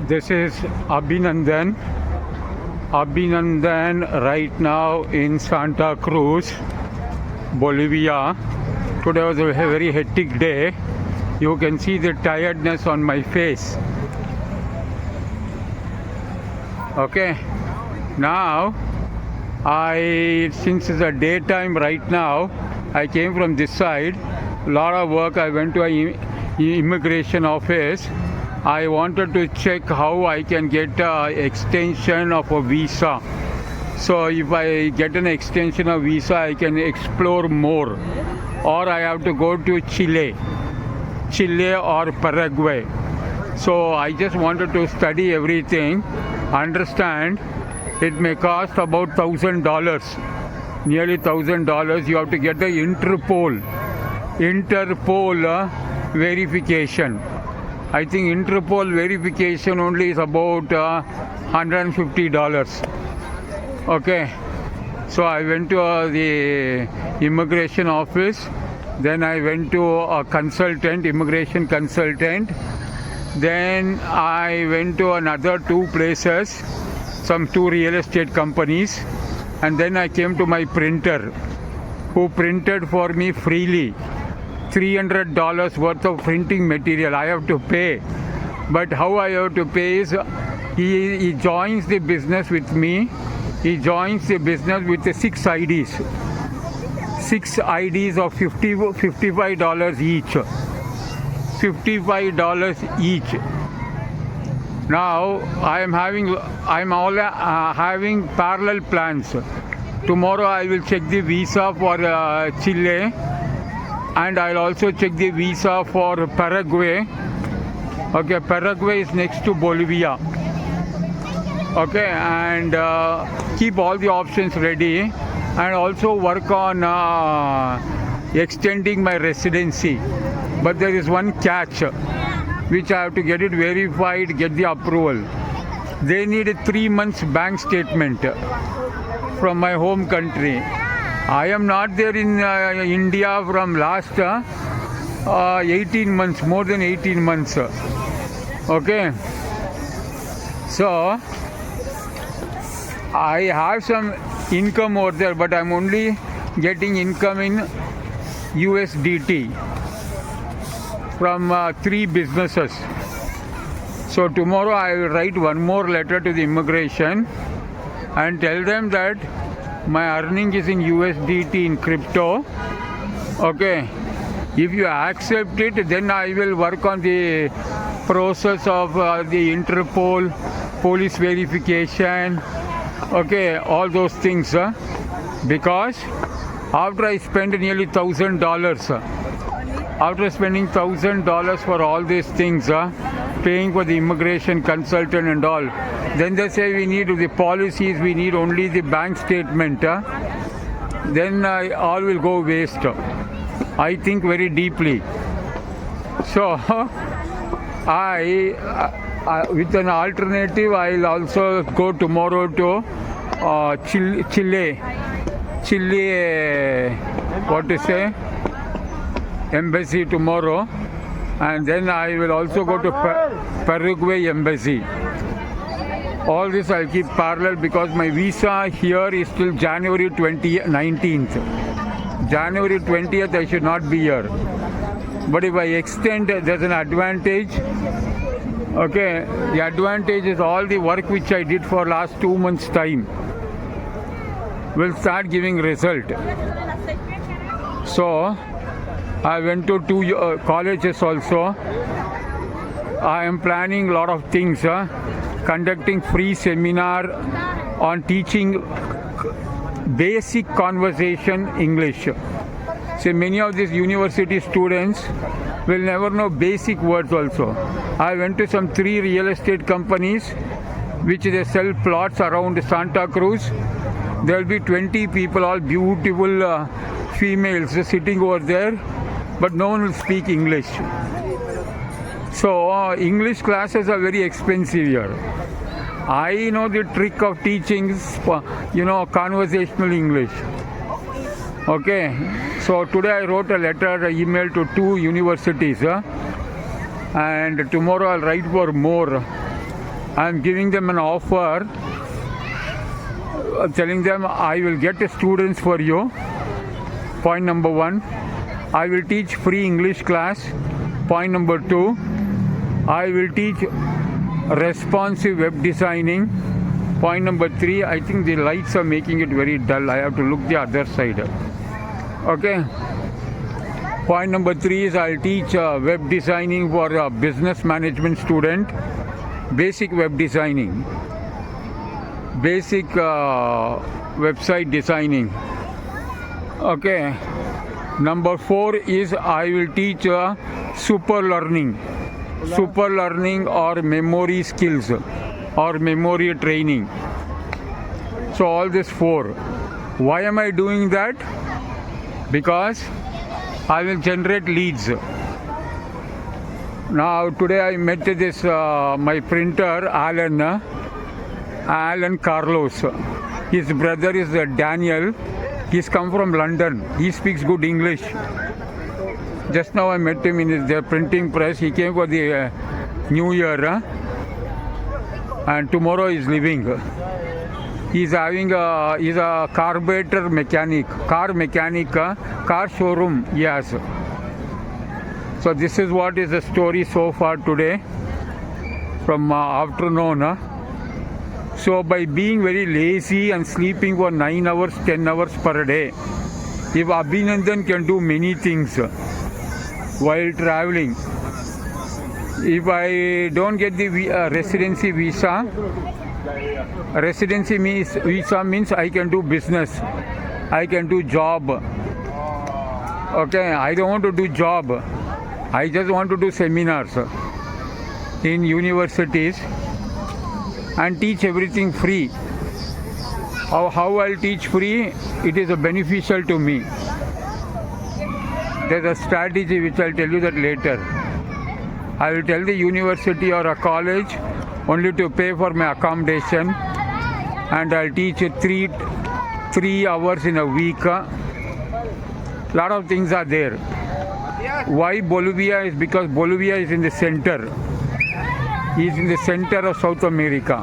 This is Abhinandan. Abhinandan right now in Santa Cruz, Bolivia. Today was a very hectic day. You can see the tiredness on my face. Okay. Now, since it's a daytime right now, I came from this side. A lot of work. I went to an immigration office. I wanted to check how I can get an extension of a visa. So if I get an extension of visa, I can explore more. Or I have to go to Chile or Paraguay. So I just wanted to study everything, understand. It may cost about $1,000, nearly $1,000. You have to get the Interpol verification. I think Interpol verification only is about $150. Okay, so I went to the immigration office. Then I went to a immigration consultant. Then I went to another two places, two real estate companies. And then I came to my printer, who printed for me freely. $300 worth of printing material I have to pay. But how I have to pay is he joins the business with me. He joins the business with the 6 IDs. 6 IDs of $55 each. $55 each. Now I'm having parallel plans. Tomorrow I will check the visa for Chile. And I'll also check the visa for Paraguay. Okay, Paraguay is next to Bolivia. Okay, and keep all the options ready. And also work on extending my residency. But there is one catch, which I have to get it verified, get the approval. They need a 3 months bank statement from my home country. I am not there in India from last 18 months, more than 18 months. Okay. So, I have some income over there, but I'm only getting income in USDT from 3 businesses. So, tomorrow I will write one more letter to the immigration and tell them that my earning is in USDT in crypto. Okay. If you accept it, then I will work on the process of the Interpol, police verification. Okay, all those things. Because after I spend nearly $1,000, after spending $1,000 for all these things, paying for the immigration consultant and all, then they say we need the policies, we need only the bank statement. Then all will go waste. I think very deeply. So with an alternative, I'll also go tomorrow to Chile. What to say? Embassy tomorrow. And then I will also go to Paraguay embassy. All this I'll keep parallel because my visa here is till January 19th. January 20th I should not be here. But if I extend, there's an advantage. Okay, the advantage is all the work which I did for last 2 months' time will start giving result. So, I went to 2 colleges also. I am planning a lot of things. Conducting free seminar on teaching basic conversation English. So many of these university students will never know basic words also. I went to some 3 real estate companies which they sell plots around Santa Cruz. There will be 20 people, all beautiful females sitting over there, but no one will speak English. So English classes are very expensive here. I know the trick of teaching, conversational English. Okay, so today I wrote a letter, email to 2 universities, and tomorrow I'll write for more. I'm giving them an offer, telling them I will get the students for you. Point number 1. I will teach free English class. Point number 2. I will teach responsive web designing. Point number 3. I think the lights are making it very dull. I have to look the other side. Okay. Point number 3 is I'll teach web designing for a business management student. Basic web designing. Basic website designing. Okay. Number 4 is I will teach super learning or memory skills or memory training. So all this 4. Why am I doing that? Because I will generate leads. Now today I met this my printer Alan Carlos. His brother is Daniel. He's come from London. He speaks good English. Just now I met him in their printing press. He came for the New Year, and tomorrow he's leaving. He's a carburetor mechanic, car showroom. Yes. So this is what is the story so far today from afternoon. So by being very lazy and sleeping for 9 hours, 10 hours per day, if Abhinandan can do many things while traveling, if I don't get the residency visa means I can do business, I can do job. Okay, I don't want to do job. I just want to do seminars in universities and teach everything free. How I'll teach free, it is beneficial to me. There's a strategy which I'll tell you that later. I will tell the university or a college only to pay for my accommodation, and I'll teach 3 hours in a week. Lot of things are there. Why Bolivia is because Bolivia is in the center. Is in the center of South America.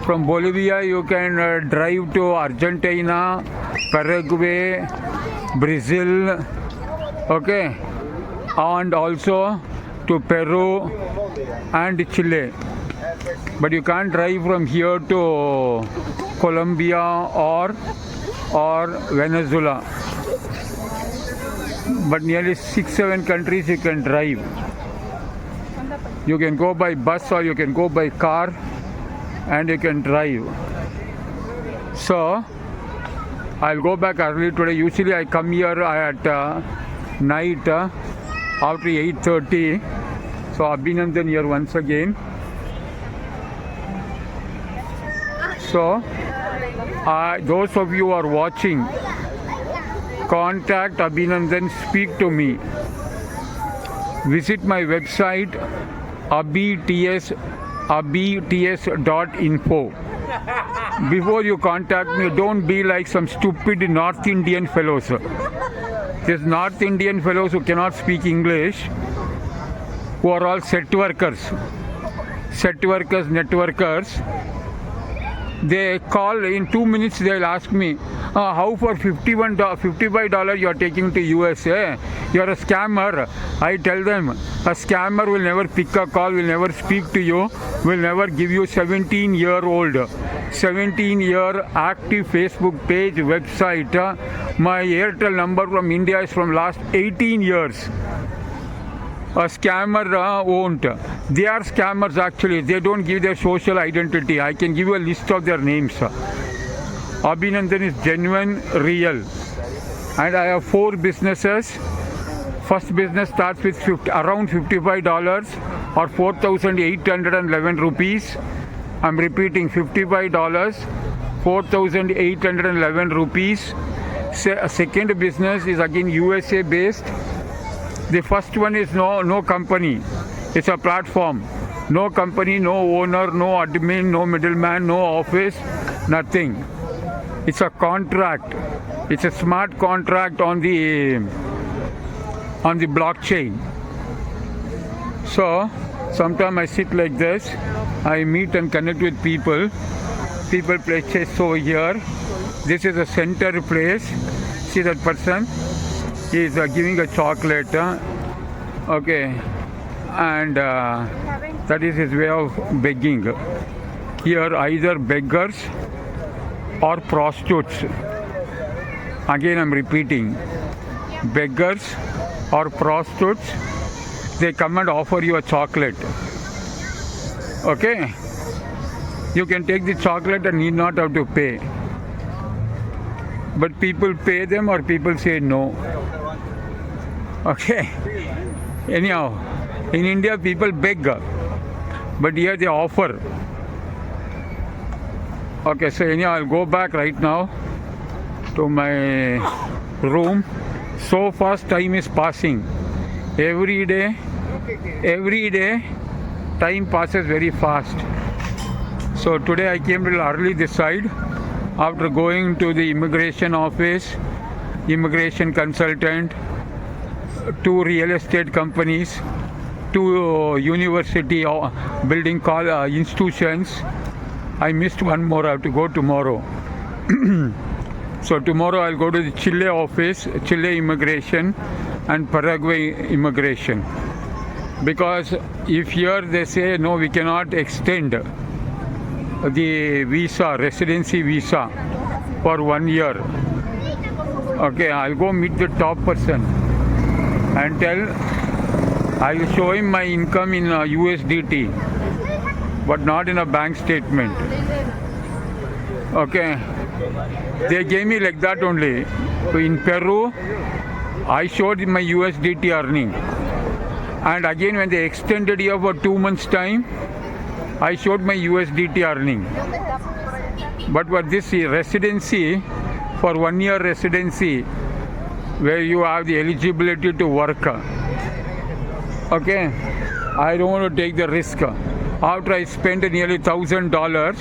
From Bolivia you can drive to Argentina, Paraguay, Brazil, okay, and also to Peru and Chile. But you can't drive from here to Colombia or Venezuela. But nearly 6-7 countries you can drive. You can go by bus or you can go by car and you can drive. So I'll go back early today. Usually I come here at night after 8:30. So Abhinandan here once again. So those of you who are watching, contact Abhinandan, speak to me. Visit my website abhits.info. Before you contact me, don't be like some stupid North Indian fellows. These North Indian fellows who cannot speak English, who are all set workers, networkers. They call in 2 minutes. They'll ask me, how for $55 you are taking to USA? You are a scammer. I tell them, a scammer will never pick a call, will never speak to you, will never give you 17-year active Facebook page, website. My Airtel number from India is from last 18 years. A scammer won't. They are scammers actually. They don't give their social identity. I can give you a list of their names. Abhinandan is genuine, real. And I have 4 businesses. First business starts with around $55 or 4,811 rupees. I'm repeating, $55, 4,811 rupees. Second business is again USA based. The first one is no company. It's a platform. No company, no owner, no admin, no middleman, no office, nothing. It's a contract. It's a smart contract on the blockchain. So sometimes I sit like this I meet and connect with people. People play chess over here. This is a center place. See that person? He is giving a chocolate. Okay. And that is his way of begging. Here either beggars or prostitutes. Again I'm repeating. Beggars or prostitutes, they come and offer you a chocolate. Okay? You can take the chocolate and need not have to pay. But people pay them or people say no. Okay? Anyhow, in India people beg, but here they offer. Okay, so anyhow I'll go back right now to my room. So fast time is passing. Every day, time passes very fast. So today I came a little early this side after going to the immigration office, immigration consultant, 2 real estate companies, 2 university building institutions. I missed one more. I have to go tomorrow. So tomorrow I'll go to the Chile office, Chile immigration and Paraguay immigration. Because if here they say no, we cannot extend the visa, residency visa for 1 year. Okay, I'll go meet the top person and I'll show him my income in USDT, but not in a bank statement. Okay. They gave me like that only. In Peru, I showed my USDT earning. And again when they extended here for 2 months time, I showed my USDT earning. But for this residency, for 1 year residency, where you have the eligibility to work, okay, I don't want to take the risk. After I spent nearly $1,000,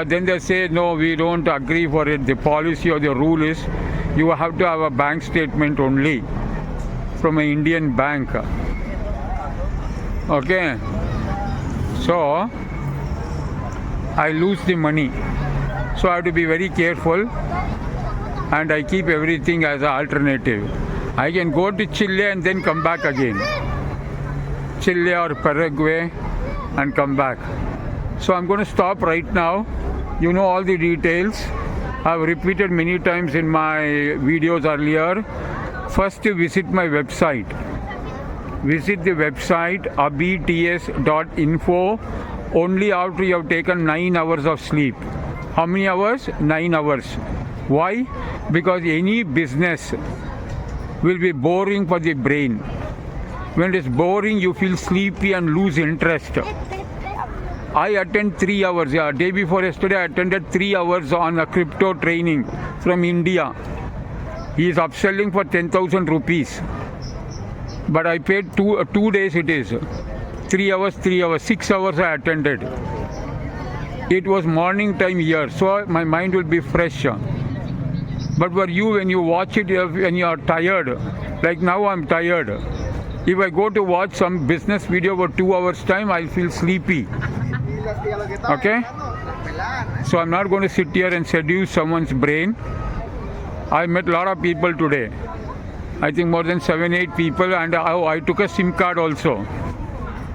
then they say, no, we don't agree for it. The policy or the rule is you have to have a bank statement only from an Indian bank. Okay. So, I lose the money. So, I have to be very careful and I keep everything as an alternative. I can go to Chile and then come back again. Chile or Paraguay and come back. So I'm going to stop right now. You know all the details. I've repeated many times in my videos earlier. First, visit my website. Visit the website abhits.info only after you have taken 9 hours of sleep. How many hours? 9 hours. Why? Because any business will be boring for the brain. When it's boring, you feel sleepy and lose interest. I attend 3 hours. Yeah, day before yesterday, I attended 3 hours on a crypto training from India. He is upselling for 10,000 rupees. But I paid 2 days it is. 3 hours, 6 hours I attended. It was morning time here, so my mind will be fresh. But for you, when you watch it, when you are tired, like now I'm tired. If I go to watch some business video for 2 hours time, I'll feel sleepy. Okay? So I'm not going to sit here and seduce someone's brain. I met a lot of people today. I think more than 7-8 people, and I took a SIM card also.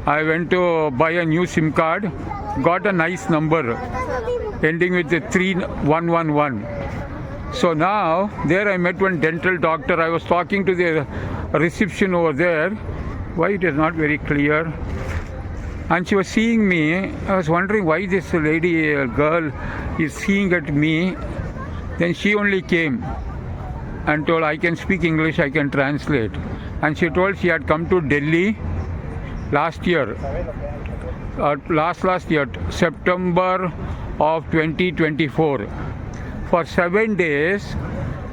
I went to buy a new SIM card, got a nice number ending with the 3111. So now there I met one dental doctor. I was talking to the reception over there. Why it is not very clear? And she was seeing me. I was wondering why this lady, girl, is seeing at me. Then she only came and told, I can speak English, I can translate. And she told she had come to Delhi last year, last year, September of 2024. For 7 days,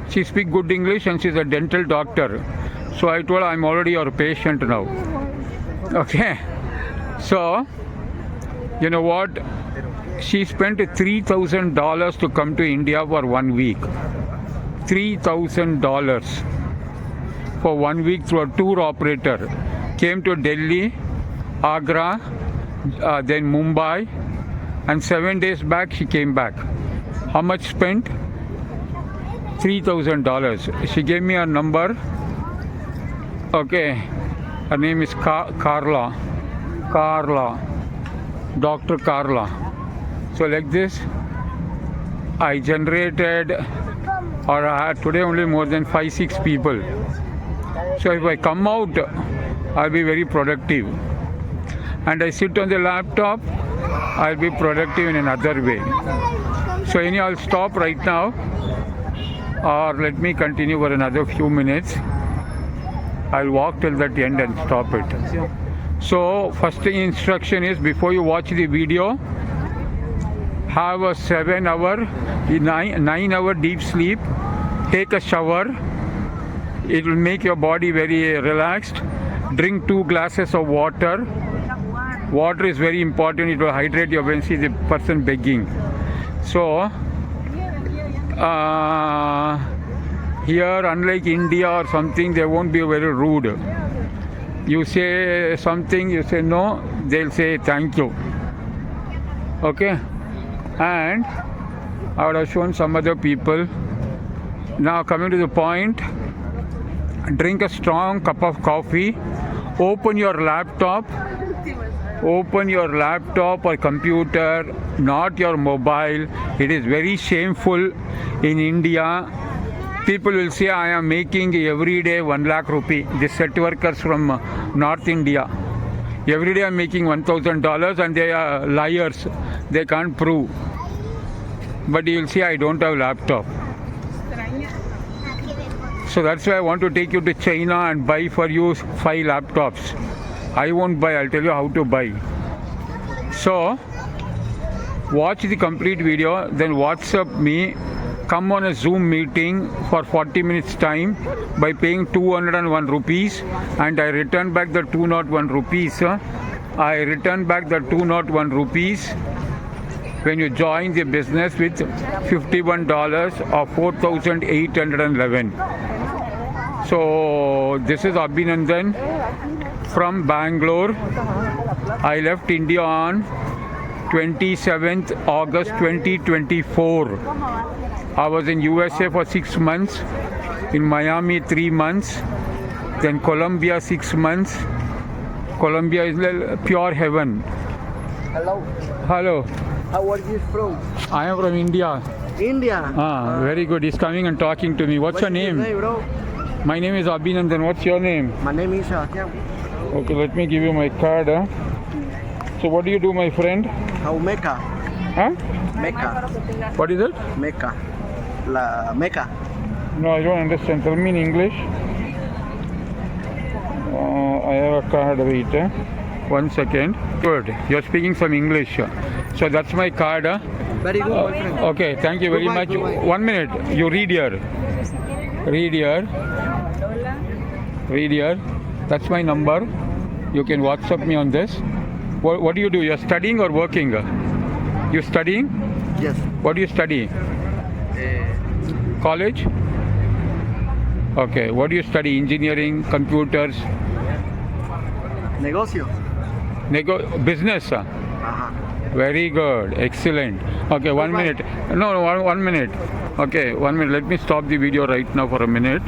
she speaks good English and she's a dental doctor. So I told her, I'm already your patient now. Okay. So, you know what? She spent $3,000 to come to India for 1 week. $3,000 for 1 week through a tour operator. Came to Delhi, Agra, then Mumbai, and 7 days back she came back. How much spent? $3,000. She gave me a number. Okay, her name is Carla, Dr. Carla. So like this, I generated, or I had today only more than 5-6 people. So if I come out, I'll be very productive. And I sit on the laptop, I'll be productive in another way. So anyhow, I'll stop right now, or let me continue for another few minutes. I'll walk till that end and stop it. So first instruction is, before you watch the video, have a 9-hour deep sleep, take a shower. It will make your body very relaxed. Drink 2 glasses of water. Water is very important. It will hydrate your brain. See the person begging. So here, unlike India or something, they won't be very rude. You say something, you say no, they'll say thank you. Okay? And I would have shown some other people. Now coming to the point, drink a strong cup of coffee, open your laptop or computer, not your mobile. It is very shameful in India. People will say I am making every day 1 lakh rupee. The set workers from North India. Every day I am making $1,000, and they are liars. They can't prove. But you will see I don't have laptop. So that's why I want to take you to China and buy for you 5 laptops. I won't buy, I'll tell you how to buy. So watch the complete video, then WhatsApp me. Come on a Zoom meeting for 40 minutes time by paying 201 rupees, and I return back the 201 rupees. I return back the 201 rupees when you join the business with $51 or 4,811. So this is Abhinandan from Bangalore. I left India on 27th August 2024. I was in USA for 6 months, in Miami 3 months, then Colombia 6 months. Colombia is pure heaven. Hello. Hello. How are you from? I am from India. India. Very good. He's coming and talking to me. What's your name? Bro? My name is Abhinandan. What's your name? My name is Sebastian. Okay, let me give you my card. So what do you do, my friend? How Mecca? Huh? Mecca. What is it? Mecca. La Mecca. No, I don't understand. Tell me in English. I have a card. Wait. 1 second. Good. You're speaking some English. So that's my card. Very good, my friend. Okay, thank you very much. Goodbye. 1 minute. You read here. Read here. Read here. That's my number. You can WhatsApp me on this. What do you do? You're studying or working? You studying? Yes. What do you study? College? Okay. What do you study? Engineering, computers, Negocio. business? Very good. Excellent. Okay, 1 minute. No, 1 minute. Okay, 1 minute. Let me stop the video right now for a minute.